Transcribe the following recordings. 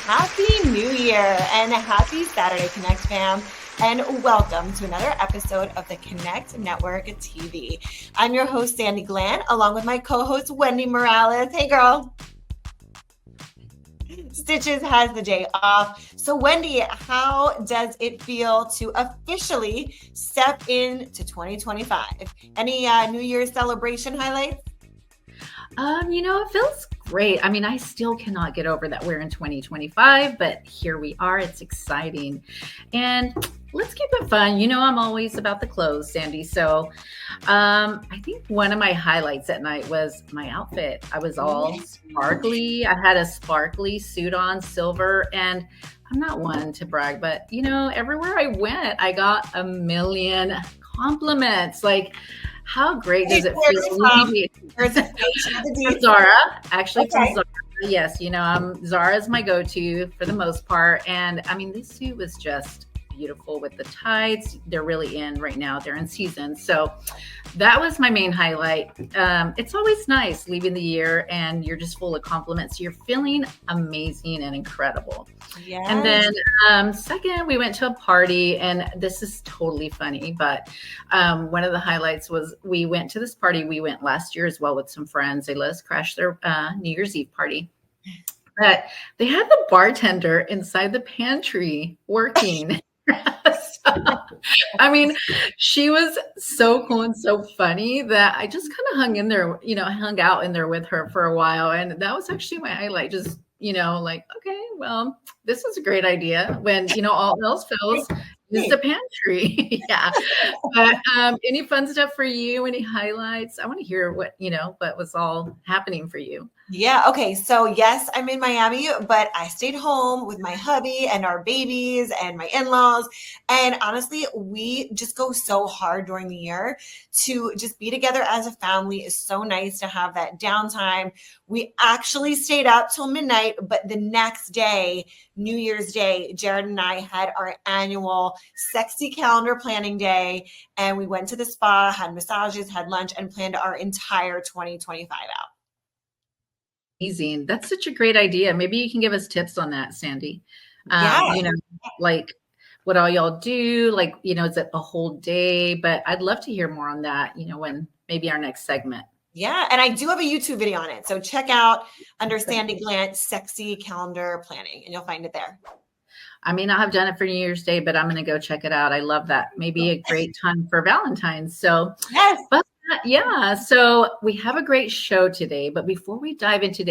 Happy New Year and happy Saturday, Connect fam. And welcome to another episode of the Connect Network TV. I'm your host, Sandy Glenn, along with my co-host, Wendy Morales. Hey, girl. Stitches has the day off. So, Wendy, how does it feel to officially step into 2025? Any New Year's celebration highlights? It feels great. I mean, I still cannot get over that we're in 2025, but here we are. It's exciting. And let's keep it fun. You know, I'm always about the clothes, Sandy. So I think one of my highlights at night was my outfit. I was all sparkly. I had a sparkly suit on, silver, and I'm not one to brag, but everywhere I went, I got a million compliments. Like, how great does it feel? From Zara, actually from Zara. Yes, Zara is my go-to for the most part. And I mean, this suit was just beautiful with the tights. They're really in right now. They're in season. So that was my main highlight. It's always nice leaving the year and you're just full of compliments. You're feeling amazing and incredible. Yes. And then second, we went to a party, and this is totally funny, but one of the highlights was we went to this party. We went last year as well with some friends. They let us crash their New Year's Eve party. But they had the bartender inside the pantry working. I mean, she was so cool and so funny that I just kind of hung out in there with her for a while. And that was actually my highlight. Just, like, okay, well, this is a great idea when, all else fails. Use the pantry. Yeah. But any fun stuff for you? Any highlights? I want to hear what was all happening for you. Yeah. Okay. So yes, I'm in Miami, but I stayed home with my hubby and our babies and my in-laws. And honestly, we just go so hard during the year to just be together as a family. It's so nice to have that downtime. We actually stayed up till midnight, but the next day, New Year's Day, Jared and I had our annual sexy calendar planning day, and we went to the spa, had massages, had lunch, and planned our entire 2025 out. Amazing. That's such a great idea. Maybe you can give us tips on that, Sandy. Like what all y'all do, like, is it a whole day? But I'd love to hear more on that, when maybe our next segment. Yeah. And I do have a YouTube video on it. So check out under Sandy Glant, sexy calendar planning, and you'll find it there. I mean, I have done it for New Year's Day, but I'm going to go check it out. I love that. Maybe a great time for Valentine's. So yes. But yeah, so we have a great show today, but before we dive into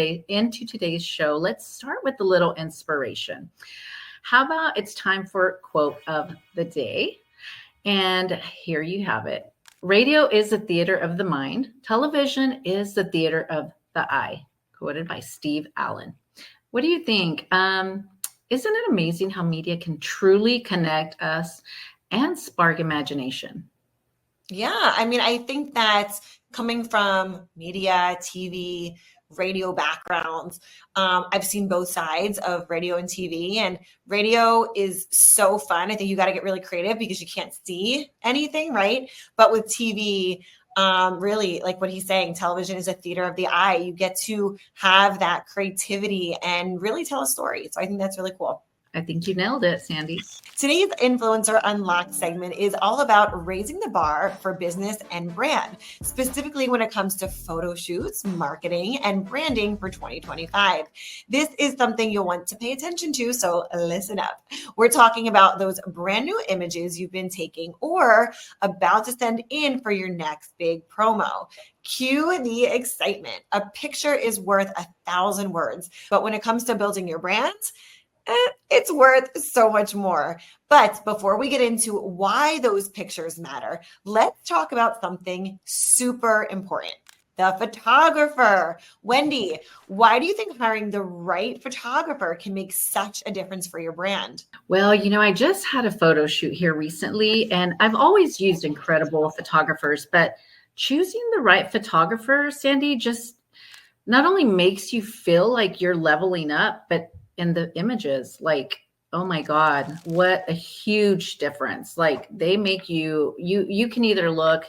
today's show, let's start with a little inspiration. How about it's time for quote of the day? And here you have it. Radio is the theater of the mind. Television is the theater of the eye. Quoted by Steve Allen. What do you think? Isn't it amazing how media can truly connect us and spark imagination? Yeah, I mean, I think that's coming from media, TV, radio backgrounds. I've seen both sides of radio and TV, and radio is so fun. I think you got to get really creative because you can't see anything, right? But with TV, really, like what he's saying, television is a theater of the eye. You get to have that creativity and really tell a story. So I think that's really cool. I think you nailed it, Sandy. Today's Influencer Unlocked segment is all about raising the bar for business and brand, specifically when it comes to photo shoots, marketing, and branding for 2025. This is something you'll want to pay attention to, so listen up. We're talking about those brand new images you've been taking or about to send in for your next big promo. Cue the excitement. A picture is worth 1,000 words, but when it comes to building your brand, it's worth so much more. But before we get into why those pictures matter, let's talk about something super important. The photographer. Wendy, why do you think hiring the right photographer can make such a difference for your brand? Well, I just had a photo shoot here recently, and I've always used incredible photographers, but choosing the right photographer, Sandy, just not only makes you feel like you're leveling up, but in the images, like, oh my God, what a huge difference. Like they make you can either look,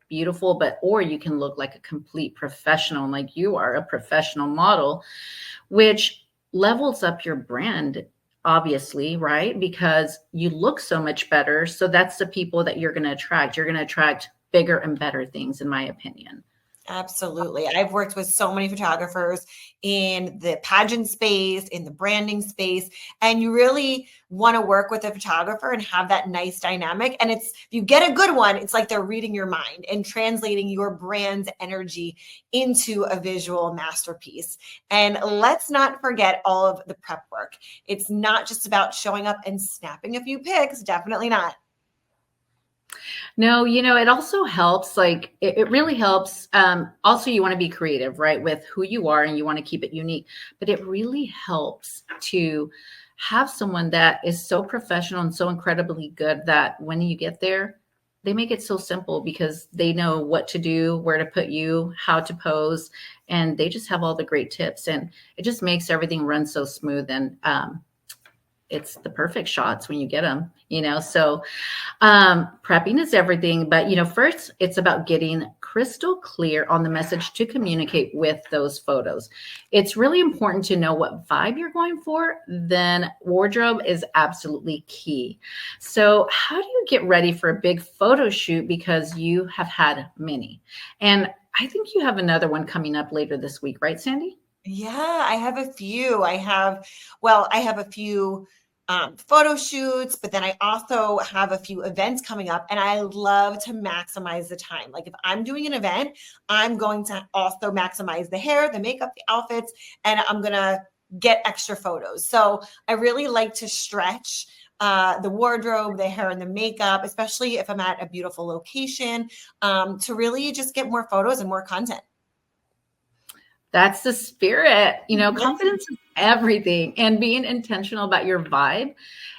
beautiful, or you can look like a complete professional, like you are a professional model, which levels up your brand, obviously, right? Because you look so much better. So that's the people that you're going to attract. You're going to attract bigger and better things, in my opinion. Absolutely. I've worked with so many photographers in the pageant space, in the branding space, and you really want to work with a photographer and have that nice dynamic. And if you get a good one, it's like they're reading your mind and translating your brand's energy into a visual masterpiece. And let's not forget all of the prep work. It's not just about showing up and snapping a few pics, definitely not. No, it also helps. Like it really helps. Also, you want to be creative, right, with who you are, and you want to keep it unique. But it really helps to have someone that is so professional and so incredibly good that when you get there, they make it so simple because they know what to do, where to put you, how to pose, and they just have all the great tips, and it just makes everything run so smooth. And it's the perfect shots when you get them, so prepping is everything. But, first it's about getting crystal clear on the message to communicate with those photos. It's really important to know what vibe you're going for. Then wardrobe is absolutely key. So how do you get ready for a big photo shoot? Because you have had many. And I think you have another one coming up later this week, right, Sandy? Yeah, I have a few. I have a few photo shoots, but then I also have a few events coming up, and I love to maximize the time. Like if I'm doing an event, I'm going to also maximize the hair, the makeup, the outfits, and I'm going to get extra photos. So I really like to stretch the wardrobe, the hair, and the makeup, especially if I'm at a beautiful location, to really just get more photos and more content. That's the spirit. Confidence is everything, and being intentional about your vibe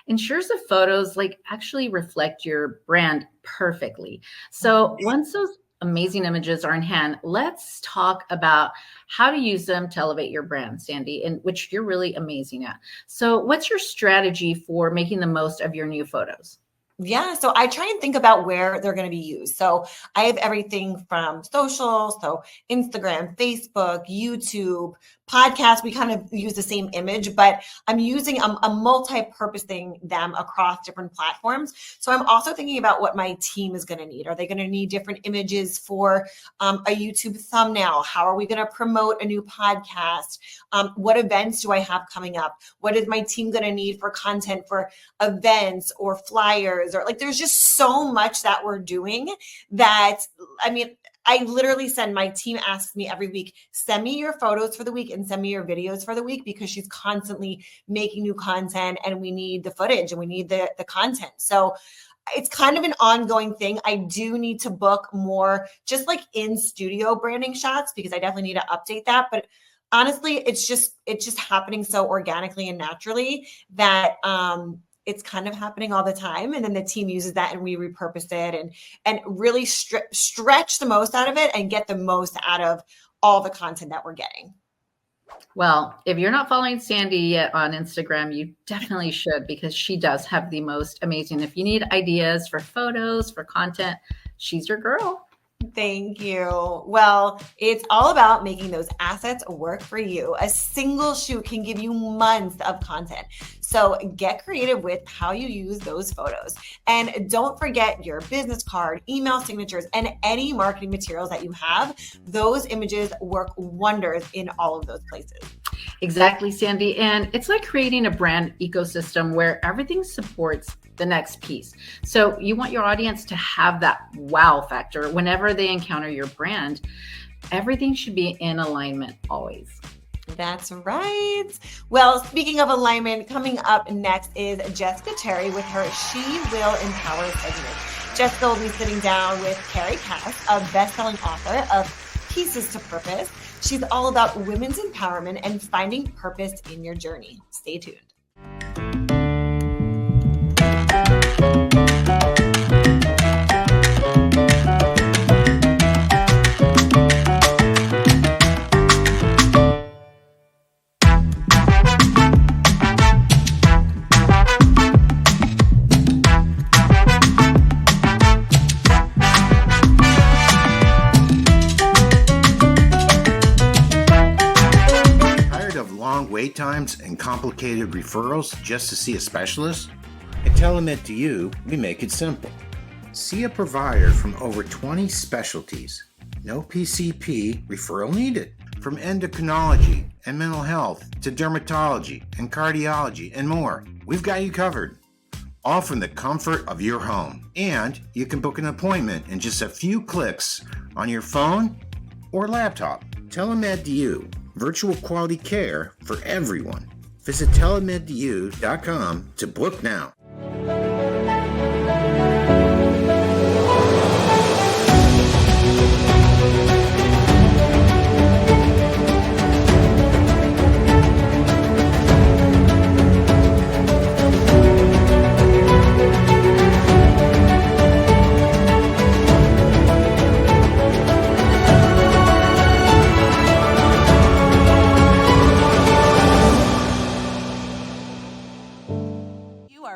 ensures the photos actually reflect your brand perfectly. So once those amazing images are in hand, let's talk about how to use them to elevate your brand, Sandy, and which you're really amazing at. So what's your strategy for making the most of your new photos? Yeah, so I try and think about where they're going to be used. So I have everything from social, so Instagram, Facebook, YouTube, podcast. We kind of use the same image, but I'm multi-purposing them across different platforms. So I'm also thinking about what my team is going to need. Are they going to need different images for a YouTube thumbnail? How are we going to promote a new podcast? What events do I have coming up? What is my team going to need for content for events or flyers? Or there's just so much that we're doing that, I literally my team asks me every week, send me your photos for the week and send me your videos for the week, because she's constantly making new content and we need the footage and we need the content. So it's kind of an ongoing thing. I do need to book more just in studio branding shots, because I definitely need to update that. But honestly, it's just happening so organically and naturally that, it's kind of happening all the time. And then the team uses that and we repurpose it and really stretch the most out of it and get the most out of all the content that we're getting. Well, if you're not following Sandy yet on Instagram, you definitely should, because she does have the most amazing. If you need ideas for photos, for content, she's your girl. Thank you. Well, it's all about making those assets work for you. A single shoot can give you months of content. So get creative with how you use those photos. And don't forget your business card, email signatures, and any marketing materials that you have. Those images work wonders in all of those places. Exactly, Sandy. And it's like creating a brand ecosystem where everything supports the next piece. So you want your audience to have that wow factor whenever they encounter your brand. Everything should be in alignment always. That's right. Well, speaking of alignment, coming up next is Jessica Terry with her She Will Empower segment. Jessica will be sitting down with Carrie Kass, a best-selling author of Pieces to Purpose. She's all about women's empowerment and finding purpose in your journey. Stay tuned. long wait times and complicated referrals just to see a specialist? At TeleMed2U, we make it simple. See a provider from over 20 specialties. No PCP referral needed. From endocrinology and mental health to dermatology and cardiology and more, we've got you covered. All from the comfort of your home. And you can book an appointment in just a few clicks on your phone or laptop. TeleMed2U, virtual quality care for everyone. Visit TeleMed2U.com to book now.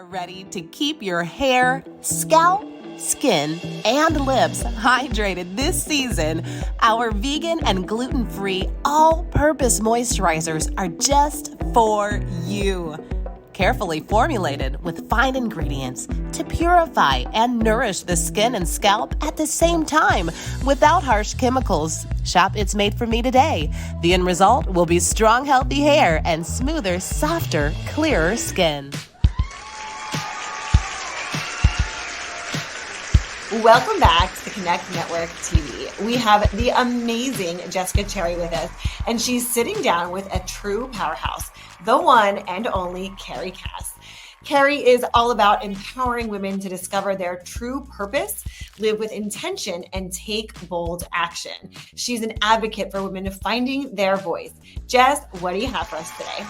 Ready to keep your hair, scalp, skin, and lips hydrated this season, our vegan and gluten-free all-purpose moisturizers are just for you. Carefully formulated with fine ingredients to purify and nourish the skin and scalp at the same time without harsh chemicals. Shop It's Made For Me today. The end result will be strong, healthy hair and smoother, softer, clearer skin. Welcome back to the Connect Network TV. We have the amazing Jessica Cherry with us, and she's sitting down with a true powerhouse, the one and only Carrie Kass. Carrie is all about empowering women to discover their true purpose, live with intention, and take bold action. She's an advocate for women finding their voice. Jess, what do you have for us today?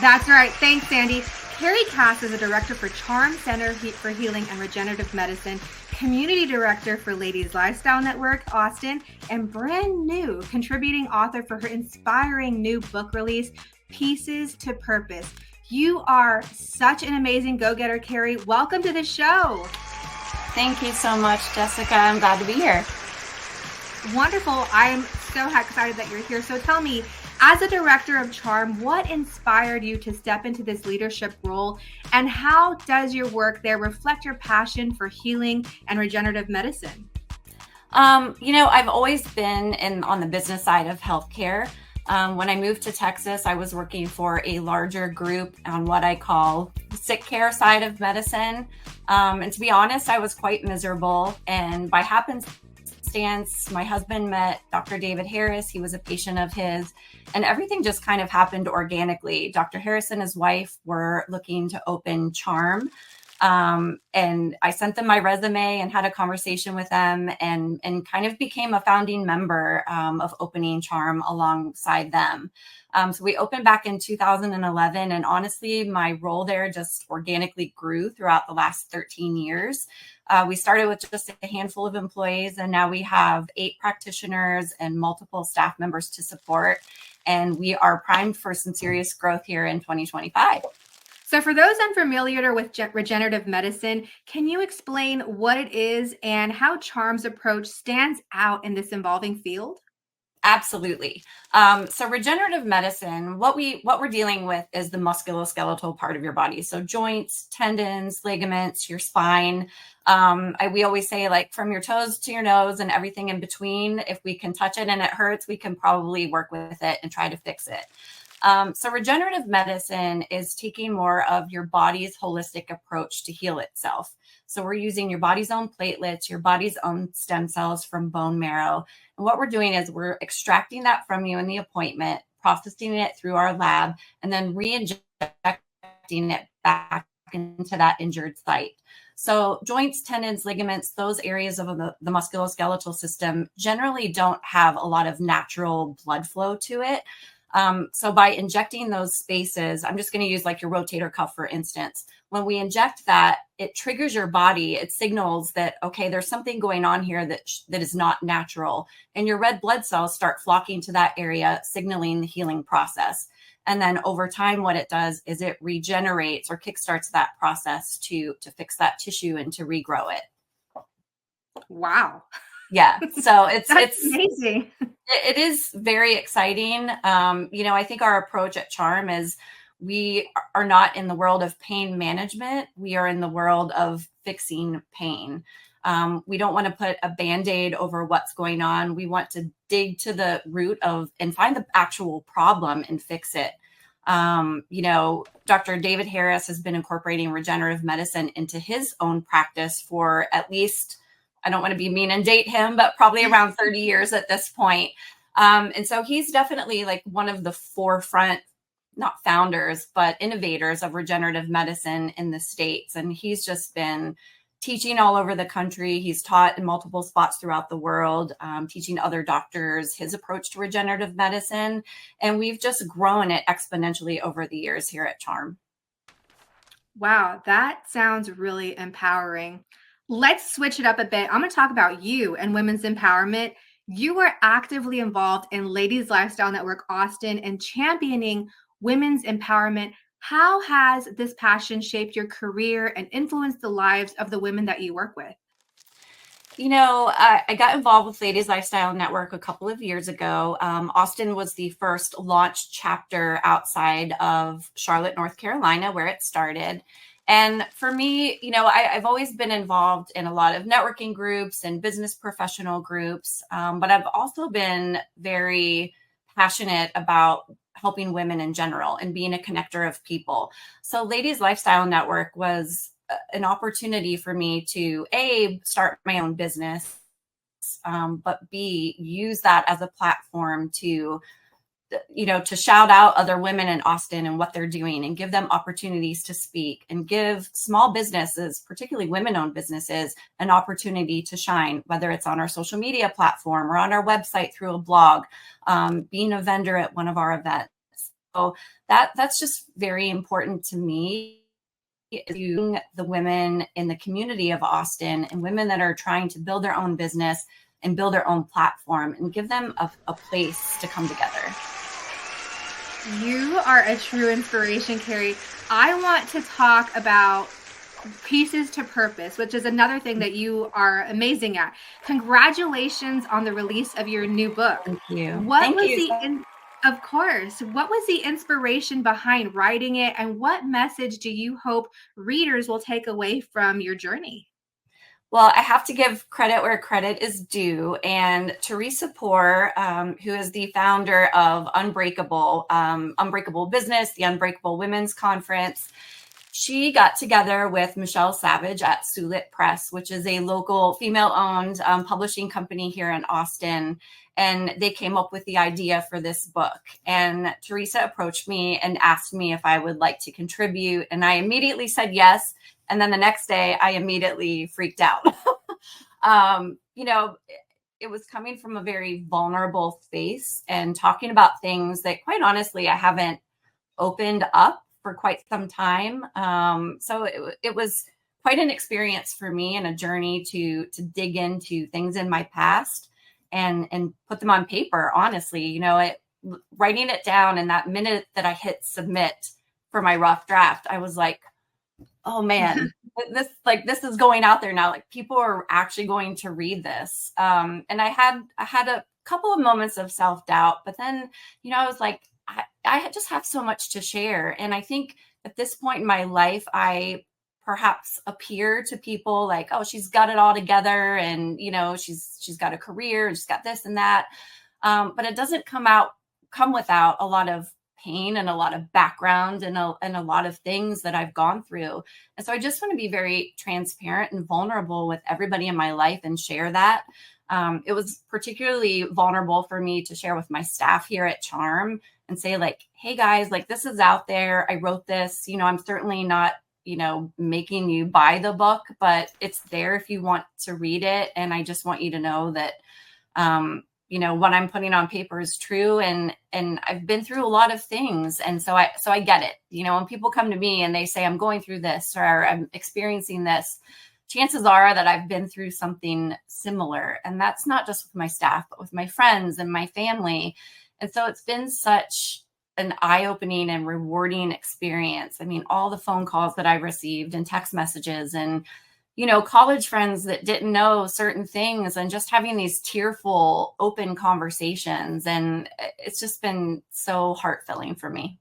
That's right. Thanks, Sandy. Carrie Kass is a director for Charm Center for Healing and Regenerative Medicine, community director for Ladies Lifestyle Network, Austin, and brand new contributing author for her inspiring new book release, Pieces to Purpose. You are such an amazing go-getter, Carrie. Welcome to the show. Thank you so much, Jessica. I'm glad to be here. Wonderful. I'm so excited that you're here. So tell me, as a director of Charm, what inspired you to step into this leadership role, and how does your work there reflect your passion for healing and regenerative medicine? I've always been on the business side of healthcare. When I moved to Texas, I was working for a larger group on what I call the sick care side of medicine. And to be honest, I was quite miserable. And by happenstance, my husband met Dr. David Harris. He was a patient of his, and everything just kind of happened organically. Dr. Harris and his wife were looking to open Charm. And I sent them my resume and had a conversation with them and kind of became a founding member of opening Charm alongside them. So we opened back in 2011, and honestly, my role there just organically grew throughout the last 13 years. We started with just a handful of employees, and now we have 8 practitioners and multiple staff members to support. And we are primed for some serious growth here in 2025. So for those unfamiliar with regenerative medicine, can you explain what it is and how Charm's approach stands out in this evolving field? Absolutely. So regenerative medicine, what we're dealing with is the musculoskeletal part of your body. So joints, tendons, ligaments, your spine. We always say, like, from your toes to your nose and everything in between. If we can touch it and it hurts, we can probably work with it and try to fix it. So regenerative medicine is taking more of your body's holistic approach to heal itself. So we're using your body's own platelets, your body's own stem cells from bone marrow. And what we're doing is we're extracting that from you in the appointment, processing it through our lab, and then re-injecting it back into that injured site. So joints, tendons, ligaments, those areas of the musculoskeletal system generally don't have a lot of natural blood flow to it. So by injecting those spaces, I'm just going to use like your rotator cuff, for instance. When we inject that, it triggers your body. It signals that, okay, there's something going on here that is not natural. And your red blood cells start flocking to that area, signaling the healing process. And then over time, what it does is it regenerates or kickstarts that process to fix that tissue and to regrow it. Wow. Yeah. So it's amazing. it is very exciting. I think our approach at Charm is we are not in the world of pain management. We are in the world of fixing pain. We don't want to put a Band-Aid over what's going on. We want to dig to the root of and find the actual problem and fix it. Dr. David Harris has been incorporating regenerative medicine into his own practice for at least, I don't want to be mean and date him, but probably around 30 years at this point. And so he's definitely like one of the forefront, not founders, but innovators of regenerative medicine in the States. And he's just been teaching all over the country. He's taught in multiple spots throughout the world, teaching other doctors his approach to regenerative medicine. And we've just grown it exponentially over the years here at Charm. Wow, that sounds really empowering. Let's switch it up a bit. I'm going to talk about you and women's empowerment. You are actively involved in Ladies Lifestyle Network Austin and championing women's empowerment. How has this passion shaped your career and influenced the lives of the women that you work with? I got involved with Ladies Lifestyle Network a couple of years ago. Austin was the first launch chapter outside of Charlotte, North Carolina, where it started. And for me, I've always been involved in a lot of networking groups and business professional groups, but I've also been very passionate about helping women in general and being a connector of people. So Ladies Lifestyle Network was an opportunity for me to start my own business, but B, use that as a platform to shout out other women in Austin and what they're doing and give them opportunities to speak and give small businesses, particularly women-owned businesses, an opportunity to shine, whether it's on our social media platform or on our website through a blog, being a vendor at one of our events. So that's just very important to me. The women in the community of Austin and women that are trying to build their own business and build their own platform and give them a place to come together. You are a true inspiration, Carrie. I want to talk about Pieces to Purpose, which is another thing that you are amazing at. Congratulations on the release of your new book. Thank you. Of course. What was the inspiration behind writing it, and what message do you hope readers will take away from your journey? Well, I have to give credit where credit is due. And Teresa Poor, who is the founder of Unbreakable Business, the Unbreakable Women's Conference, she got together with Michelle Savage at Sulit Press, which is a local female-owned publishing company here in Austin. And they came up with the idea for this book. And Teresa approached me and asked me if I would like to contribute. And I immediately said yes. And then the next day, I immediately freaked out. It was coming from a very vulnerable space and talking about things that, quite honestly, I haven't opened up for quite some time. So it was quite an experience for me and a journey to dig into things in my past and put them on paper. Honestly, writing it down, and that minute that I hit submit for my rough draft, I was like, oh man, this is going out there now. Like, people are actually going to read this. And I had a couple of moments of self-doubt, but then, I was like, I just have so much to share. And I think at this point in my life, I perhaps appear to people like, oh, she's got it all together. And, she's got a career and she's got this and that. But it doesn't come without a lot of pain and a lot of background and a lot of things that I've gone through. And so I just want to be very transparent and vulnerable with everybody in my life and share that. It was particularly vulnerable for me to share with my staff here at Charm and say, like, hey guys, like, this is out there. I wrote this, I'm certainly not, making you buy the book, but it's there if you want to read it. And I just want you to know that, what I'm putting on paper is true. And I've been through a lot of things. And so I get it. When people come to me and they say, I'm going through this or I'm experiencing this, chances are that I've been through something similar. And that's not just with my staff, but with my friends and my family. And so it's been such an eye-opening and rewarding experience. I mean, all the phone calls that I've received and text messages and college friends that didn't know certain things, and just having these tearful, open conversations. And it's just been so heart-filling for me.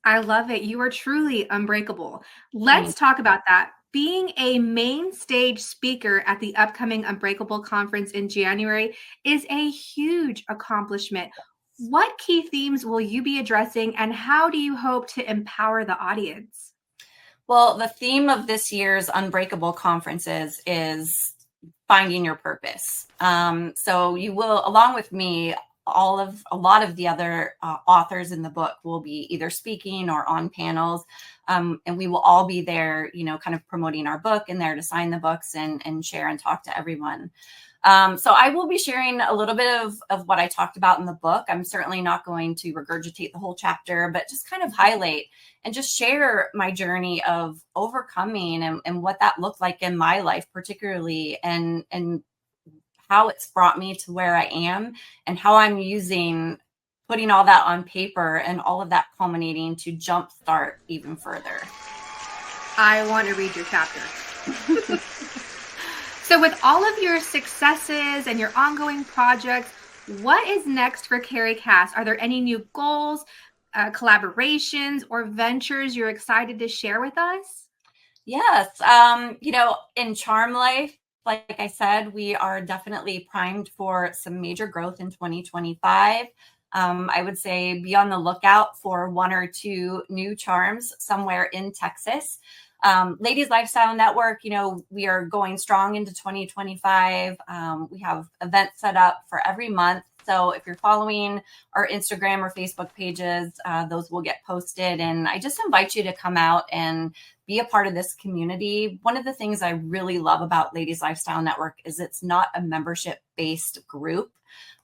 I love it. You are truly unbreakable. Let's talk about that. Being a main stage speaker at the upcoming Unbreakable conference in January is a huge accomplishment. What key themes will you be addressing, and how do you hope to empower the audience? Well, the theme of this year's Unbreakable conferences is finding your purpose. So you will, along with me, a lot of the other authors in the book will be either speaking or on panels. And we will all be there, kind of promoting our book, and there to sign the books and share and talk to everyone. So I will be sharing a little bit of what I talked about in the book. I'm certainly not going to regurgitate the whole chapter, but just kind of highlight and just share my journey of overcoming and what that looked like in my life, particularly, and how it's brought me to where I am, and how I'm putting all that on paper and all of that culminating to jumpstart even further. I want to read your chapter. So with all of your successes and your ongoing projects, what is next for Carrie Kass? Are there any new goals, collaborations, or ventures you're excited to share with us? Yes. In Charm Life, like I said, we are definitely primed for some major growth in 2025. I would say be on the lookout for 1 or 2 new charms somewhere in Texas. Ladies Lifestyle Network, we are going strong into 2025. We have events set up for every month. So if you're following our Instagram or Facebook pages, those will get posted. And I just invite you to come out and be a part of this community. One of the things I really love about Ladies Lifestyle Network is it's not a membership-based group.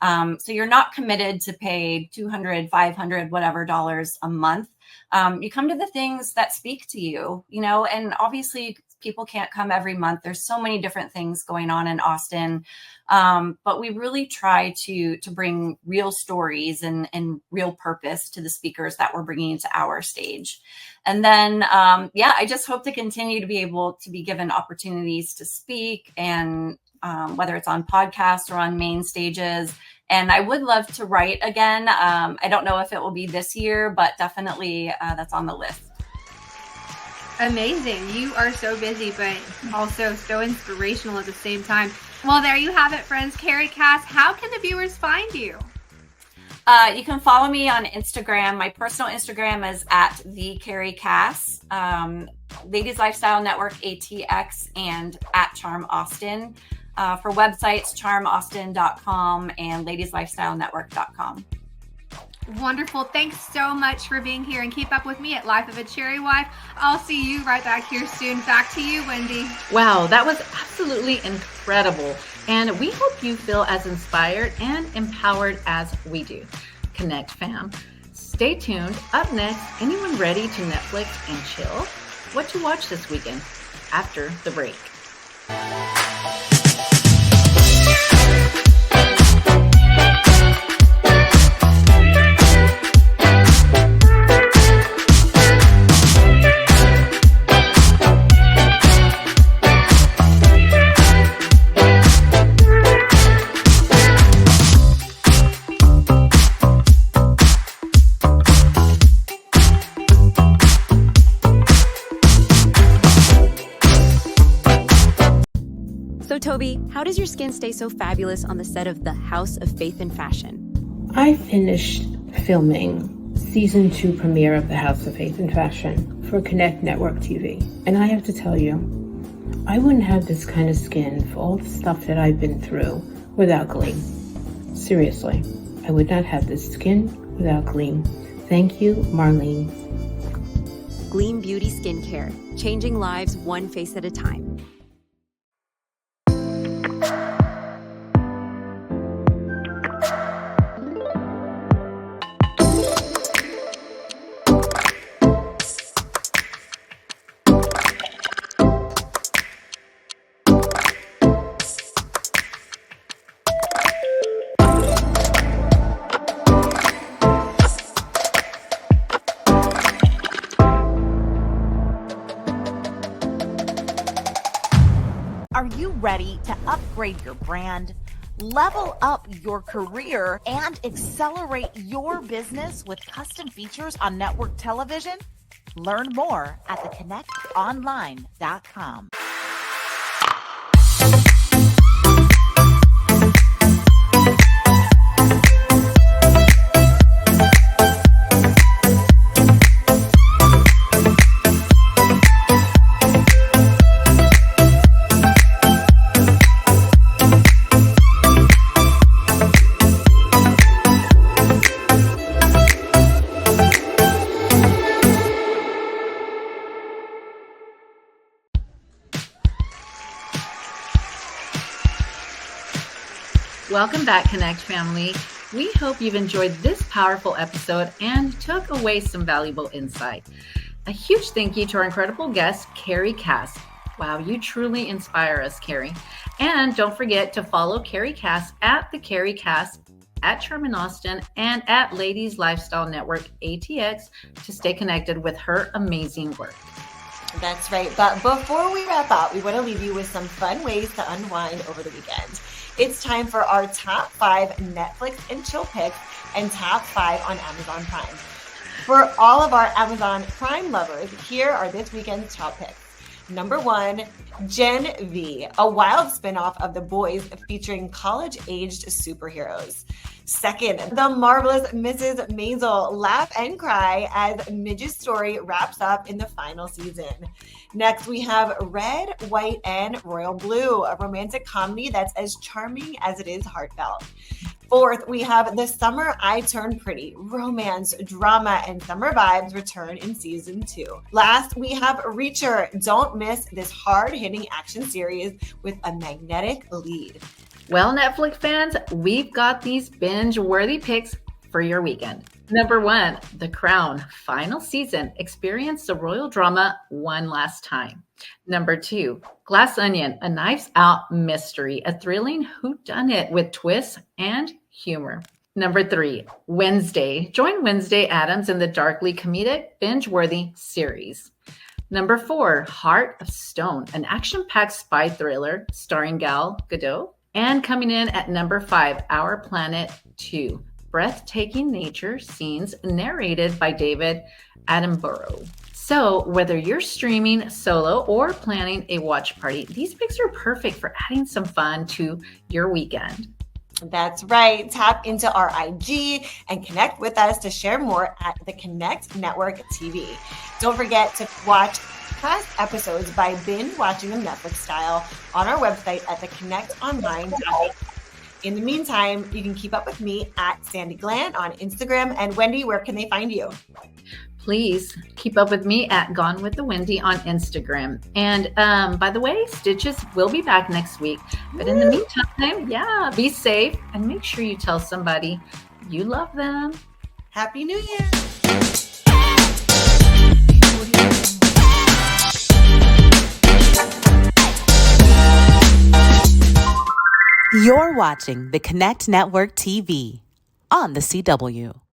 So you're not committed to pay $200, $500, whatever dollars a month. You come to the things that speak to you, and obviously people can't come every month. There's so many different things going on in Austin. But we really try to bring real stories and real purpose to the speakers that we're bringing to our stage. And then, I just hope to continue to be able to be given opportunities to speak, and whether it's on podcasts or on main stages. And I would love to write again. I don't know if it will be this year, but definitely that's on the list. Amazing. You are so busy, but also so inspirational at the same time. Well, there you have it, friends. Carrie Kass, how can the viewers find you? You can follow me on Instagram. My personal Instagram is at the Carrie Kass, Ladies Lifestyle Network ATX, and at Charm Austin. For websites, charmaustin.com and ladieslifestylenetwork.com. Wonderful. Thanks so much for being here, and keep up with me at Life of a Cherry Wife. I'll see you right back here soon. Back to you, Wendy. Wow, that was absolutely incredible. And we hope you feel as inspired and empowered as we do. Connect, fam. Stay tuned. Up next, anyone ready to Netflix and chill? What to watch this weekend after the break. So Toby, how does your skin stay so fabulous on the set of The House of Faith and Fashion? I finished filming season 2 premiere of The House of Faith and Fashion for Connect Network TV. And I have to tell you, I wouldn't have this kind of skin for all the stuff that I've been through without Gleam. Seriously, I would not have this skin without Gleam. Thank you, Marlene. Gleam Beauty Skincare, changing lives one face at a time. Are you ready to upgrade your brand, level up your career, and accelerate your business with custom features on network television? Learn more at theconnectonline.com. Welcome back, Connect family. We hope you've enjoyed this powerful episode and took away some valuable insight. A huge thank you to our incredible guest, Carrie Kass. Wow, you truly inspire us, Carrie. And don't forget to follow Carrie Kass at the Carrie Kass, at Charm in Austin, and at Ladies Lifestyle Network ATX to stay connected with her amazing work. That's right. But before we wrap up, we want to leave you with some fun ways to unwind over the weekend. It's time for our top 5 Netflix and chill picks and top 5 on Amazon Prime. For all of our Amazon Prime lovers, here are this weekend's top picks. Number 1, Gen V, a wild spinoff of The Boys featuring college-aged superheroes. Second, The Marvelous Mrs. Maisel, laugh and cry as Midge's story wraps up in the final season. Next, we have Red, White, and Royal Blue, a romantic comedy that's as charming as it is heartfelt. Fourth, we have The Summer I Turned Pretty, romance, drama, and summer vibes return in season 2. Last, we have Reacher. Don't miss this hard-hitting action series with a magnetic lead. Well, Netflix fans, we've got these binge-worthy picks for your weekend. Number 1, The Crown, final season. Experience the royal drama one last time. Number 2, Glass Onion, a Knives Out mystery, a thrilling whodunit with twists and humor. Number 3, Wednesday. Join Wednesday Addams in the darkly comedic, binge-worthy series. Number 4, Heart of Stone, an action-packed spy thriller starring Gal Gadot. And coming in at number 5, Our Planet 2, breathtaking nature scenes narrated by David Attenborough. So whether you're streaming solo or planning a watch party, these picks are perfect for adding some fun to your weekend. That's right. Tap into our IG and connect with us to share more at the Connect Network TV. Don't forget to watch past episodes by binge watching them Netflix style on our website at theconnectonline.com. In the meantime, you can keep up with me at Sandy Glenn on Instagram. And Wendy, where can they find you? Please keep up with me at Gone with the Wendy on Instagram. And by the way, Stitches will be back next week. But in the meantime, be safe and make sure you tell somebody you love them. Happy New Year. You're watching the Connect Network TV on the CW.